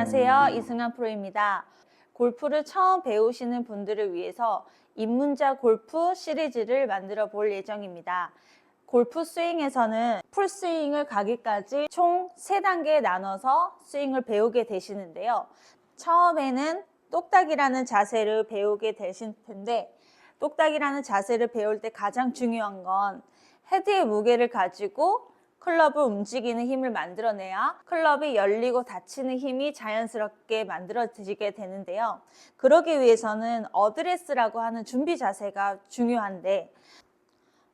안녕하세요. 이승환 프로입니다. 골프를 처음 배우시는 분들을 위해서 입문자 골프 시리즈를 만들어 볼 예정입니다. 골프 스윙에서는 풀스윙을 가기까지 총 3단계에 나눠서 스윙을 배우게 되시는데요. 처음에는 똑딱이라는 자세를 배우게 되실 텐데, 똑딱이라는 자세를 배울 때 가장 중요한 건 헤드의 무게를 가지고 클럽을 움직이는 힘을 만들어내야 클럽이 열리고 닫히는 힘이 자연스럽게 만들어지게 되는데요. 그러기 위해서는 어드레스라고 하는 준비 자세가 중요한데,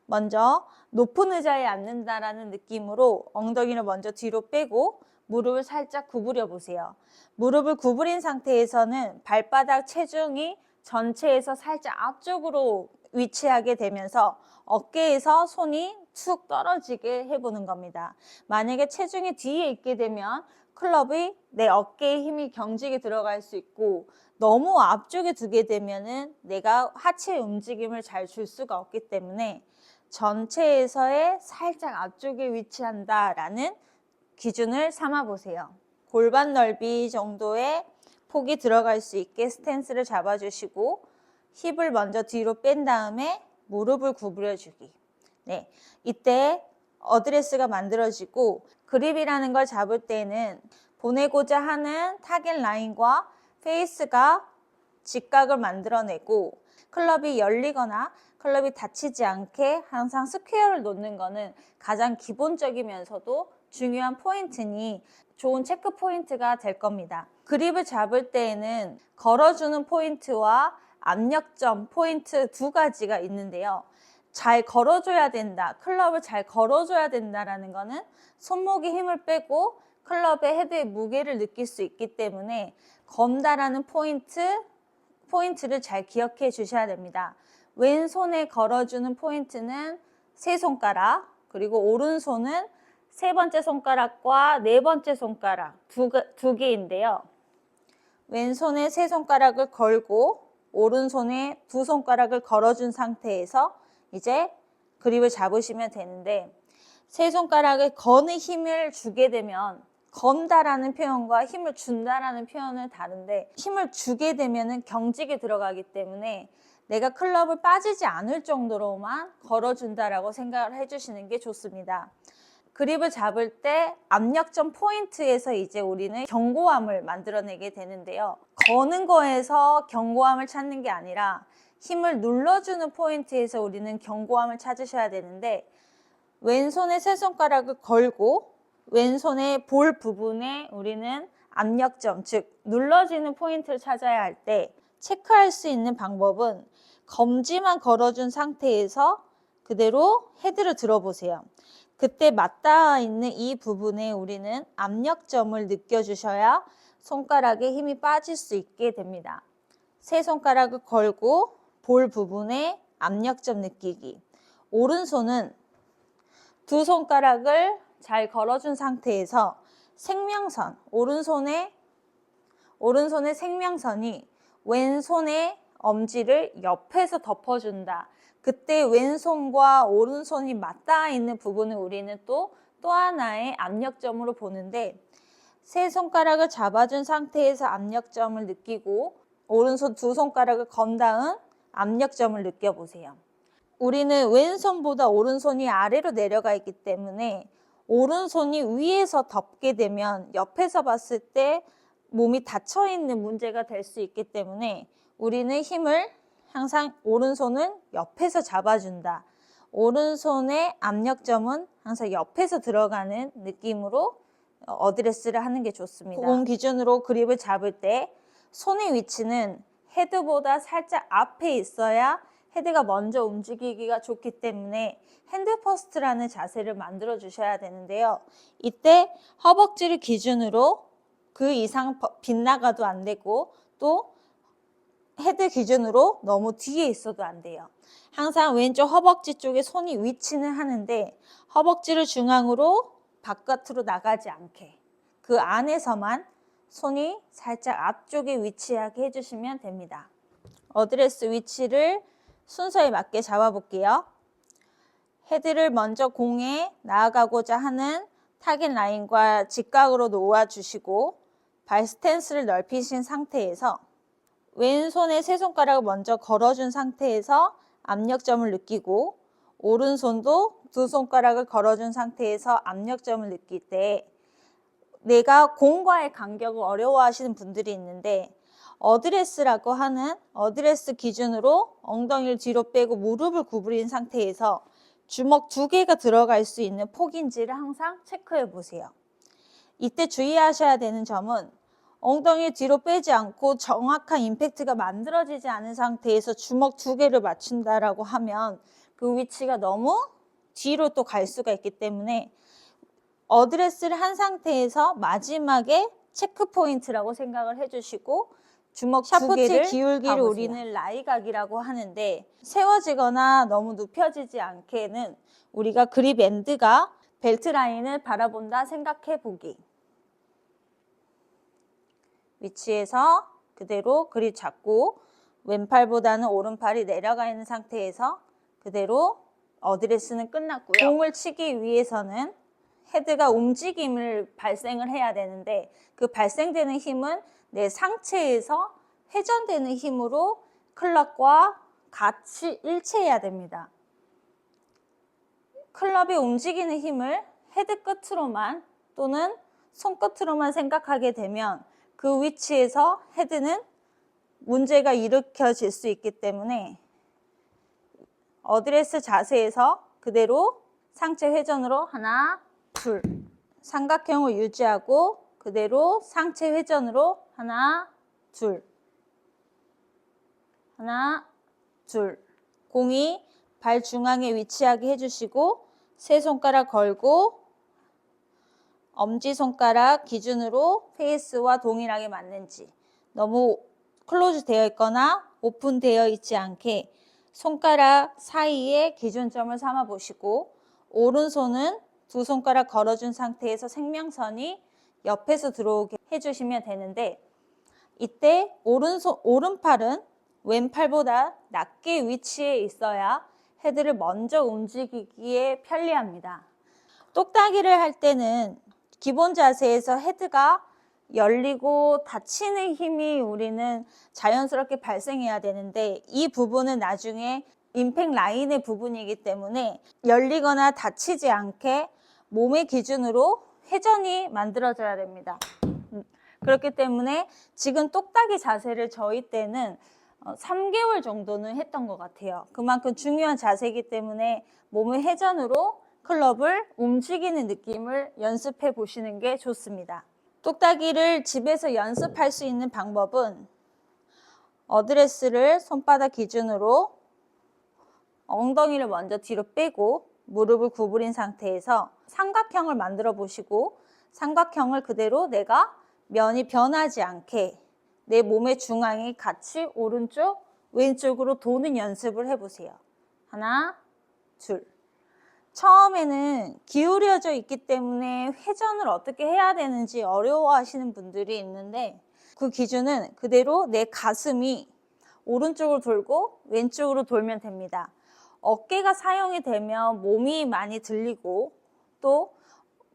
먼저 높은 의자에 앉는다라는 느낌으로 엉덩이를 먼저 뒤로 빼고 무릎을 살짝 구부려 보세요. 무릎을 구부린 상태에서는 발바닥 체중이 전체에서 살짝 앞쪽으로 위치하게 되면서 어깨에서 손이 툭 떨어지게 해보는 겁니다. 만약에 체중이 뒤에 있게 되면 클럽이 내 어깨에 힘이 경직이 들어갈 수 있고, 너무 앞쪽에 두게 되면은 내가 하체 움직임을 잘 줄 수가 없기 때문에 전체에서의 살짝 앞쪽에 위치한다라는 기준을 삼아 보세요. 골반 넓이 정도의 폭이 들어갈 수 있게 스탠스를 잡아주시고, 힙을 먼저 뒤로 뺀 다음에 무릎을 구부려주기. 네, 이때 어드레스가 만들어지고, 그립이라는 걸 잡을 때는 보내고자 하는 타겟 라인과 페이스가 직각을 만들어내고, 클럽이 열리거나 클럽이 닫히지 않게 항상 스퀘어를 놓는 것은 가장 기본적이면서도 중요한 포인트니 좋은 체크 포인트가 될 겁니다. 그립을 잡을 때에는 걸어주는 포인트와 압력점 포인트 두 가지가 있는데요. 잘 걸어줘야 된다, 클럽을 잘 걸어줘야 된다라는 거는 손목에 힘을 빼고 클럽의 헤드의 무게를 느낄 수 있기 때문에 건다라는 포인트를 잘 기억해 주셔야 됩니다. 왼손에 걸어주는 포인트는 세 손가락, 그리고 오른손은 세 번째 손가락과 네 번째 손가락 두 개인데요. 왼손에 세 손가락을 걸고 오른손에 두 손가락을 걸어준 상태에서 이제 그립을 잡으시면 되는데, 세 손가락을 거는 힘을 주게 되면, 건다라는 표현과 힘을 준다라는 표현은 다른데, 힘을 주게 되면은 경직이 들어가기 때문에 내가 클럽을 빠지지 않을 정도로만 걸어준다라고 생각을 해주시는 게 좋습니다. 그립을 잡을 때 압력점 포인트에서 이제 우리는 견고함을 만들어내게 되는데요. 거는 거에서 견고함을 찾는 게 아니라 힘을 눌러주는 포인트에서 우리는 견고함을 찾으셔야 되는데, 왼손에 세 손가락을 걸고 왼손의 볼 부분에 우리는 압력점, 즉 눌러지는 포인트를 찾아야 할 때 체크할 수 있는 방법은 검지만 걸어준 상태에서 그대로 헤드를 들어보세요. 그때 맞닿아 있는 이 부분에 우리는 압력점을 느껴주셔야 손가락에 힘이 빠질 수 있게 됩니다. 세 손가락을 걸고 볼 부분에 압력점 느끼기. 오른손은 두 손가락을 잘 걸어준 상태에서 생명선, 오른손의 생명선이 왼손의 엄지를 옆에서 덮어준다. 그때 왼손과 오른손이 맞닿아 있는 부분을 우리는 또 하나의 압력점으로 보는데, 세 손가락을 잡아준 상태에서 압력점을 느끼고 오른손 두 손가락을 건 다음 압력점을 느껴보세요. 우리는 왼손보다 오른손이 아래로 내려가 있기 때문에 오른손이 위에서 덮게 되면 옆에서 봤을 때 몸이 닫혀있는 문제가 될 수 있기 때문에 우리는 힘을 항상 오른손은 옆에서 잡아준다. 오른손의 압력점은 항상 옆에서 들어가는 느낌으로 어드레스를 하는 게 좋습니다. 공 기준으로 그립을 잡을 때 손의 위치는 헤드보다 살짝 앞에 있어야 헤드가 먼저 움직이기가 좋기 때문에 핸드 퍼스트라는 자세를 만들어 주셔야 되는데요. 이때 허벅지를 기준으로 그 이상 빗나가도 안 되고, 또 헤드 기준으로 너무 뒤에 있어도 안 돼요. 항상 왼쪽 허벅지 쪽에 손이 위치는 하는데 허벅지를 중앙으로 바깥으로 나가지 않게, 그 안에서만 손이 살짝 앞쪽에 위치하게 해주시면 됩니다. 어드레스 위치를 순서에 맞게 잡아볼게요. 헤드를 먼저 공에 나아가고자 하는 타겟 라인과 직각으로 놓아주시고, 발 스탠스를 넓히신 상태에서 왼손에 세 손가락을 먼저 걸어준 상태에서 압력점을 느끼고 오른손도 두 손가락을 걸어준 상태에서 압력점을 느낄 때 내가 공과의 간격을 어려워하시는 분들이 있는데 어드레스라고 하는 어드레스 기준으로 엉덩이를 뒤로 빼고 무릎을 구부린 상태에서 주먹 2개가 들어갈 수 있는 폭인지를 항상 체크해 보세요. 이때 주의하셔야 되는 점은 엉덩이 뒤로 빼지 않고 정확한 임팩트가 만들어지지 않은 상태에서 주먹 2개를 맞춘다라고 하면 그 위치가 너무 뒤로 또 갈 수가 있기 때문에 어드레스를 한 상태에서 마지막에 체크 포인트라고 생각을 해주시고 주먹 샤프트의 기울기를 우리는 라이각이라고 하는데 세워지거나 너무 눕혀지지 않게는 우리가 그립 엔드가 벨트 라인을 바라본다 생각해 보기. 위치에서 그대로 그립 잡고 왼팔보다는 오른팔이 내려가 있는 상태에서 그대로 어드레스는 끝났고요. 공을 치기 위해서는 헤드가 움직임을 발생을 해야 되는데 그 발생되는 힘은 내 상체에서 회전되는 힘으로 클럽과 같이 일치해야 됩니다. 클럽이 움직이는 힘을 헤드 끝으로만 또는 손끝으로만 생각하게 되면 그 위치에서 헤드는 문제가 일으켜질 수 있기 때문에 어드레스 자세에서 그대로 상체 회전으로 하나, 둘, 삼각형을 유지하고 그대로 상체 회전으로 하나, 둘, 하나, 둘. 공이 발 중앙에 위치하게 해주시고 세 손가락 걸고 엄지손가락 기준으로 페이스와 동일하게 맞는지 너무 클로즈 되어 있거나 오픈되어 있지 않게 손가락 사이에 기준점을 삼아 보시고 오른손은 두 손가락 걸어준 상태에서 생명선이 옆에서 들어오게 해주시면 되는데 이때 오른팔은 왼팔보다 낮게 위치해 있어야 헤드를 먼저 움직이기에 편리합니다. 똑딱이를 할 때는 기본 자세에서 헤드가 열리고 닫히는 힘이 우리는 자연스럽게 발생해야 되는데 이 부분은 나중에 임팩 라인의 부분이기 때문에 열리거나 닫히지 않게 몸의 기준으로 회전이 만들어져야 됩니다. 그렇기 때문에 지금 똑딱이 자세를 저희 때는 3개월 정도는 했던 것 같아요. 그만큼 중요한 자세이기 때문에 몸의 회전으로 클럽을 움직이는 느낌을 연습해 보시는 게 좋습니다. 똑딱이를 집에서 연습할 수 있는 방법은 어드레스를 손바닥 기준으로 엉덩이를 먼저 뒤로 빼고 무릎을 구부린 상태에서 삼각형을 만들어 보시고 삼각형을 그대로 내가 면이 변하지 않게 내 몸의 중앙이 같이 오른쪽, 왼쪽으로 도는 연습을 해보세요. 하나, 둘. 처음에는 기울여져 있기 때문에 회전을 어떻게 해야 되는지 어려워하시는 분들이 있는데 그 기준은 그대로 내 가슴이 오른쪽으로 돌고 왼쪽으로 돌면 됩니다. 어깨가 사용이 되면 몸이 많이 들리고 또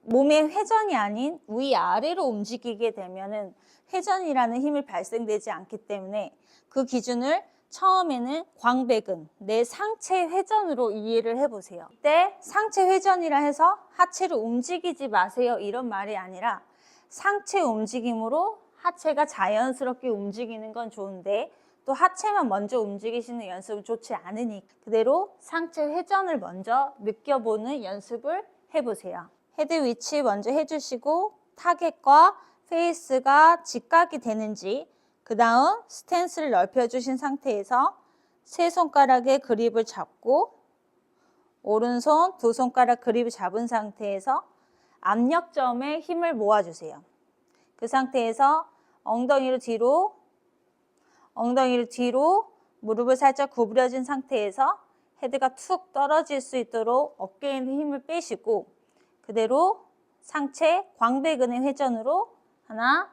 몸의 회전이 아닌 위아래로 움직이게 되면은 회전이라는 힘이 발생되지 않기 때문에 그 기준을 처음에는 광배근, 내 상체 회전으로 이해를 해보세요. 이때 상체 회전이라 해서 하체를 움직이지 마세요 이런 말이 아니라 상체 움직임으로 하체가 자연스럽게 움직이는 건 좋은데 또 하체만 먼저 움직이시는 연습은 좋지 않으니 그대로 상체 회전을 먼저 느껴보는 연습을 해보세요. 헤드 위치 먼저 해주시고 타겟과 페이스가 직각이 되는지 그 다음 스탠스를 넓혀주신 상태에서 세 손가락의 그립을 잡고 오른손 두 손가락 그립을 잡은 상태에서 압력점에 힘을 모아주세요. 그 상태에서 엉덩이를 뒤로 무릎을 살짝 구부려진 상태에서 헤드가 툭 떨어질 수 있도록 어깨에 있는 힘을 빼시고 그대로 상체 광배근의 회전으로 하나,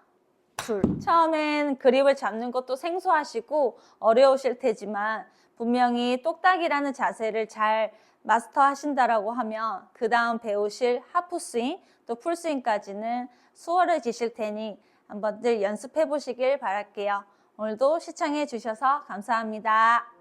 둘. 처음엔 그립을 잡는 것도 생소하시고 어려우실 테지만 분명히 똑딱이라는 자세를 잘 마스터하신다라고 하면 그 다음 배우실 하프스윙 또 풀스윙까지는 수월해지실 테니 한번들 연습해 보시길 바랄게요. 오늘도 시청해 주셔서 감사합니다.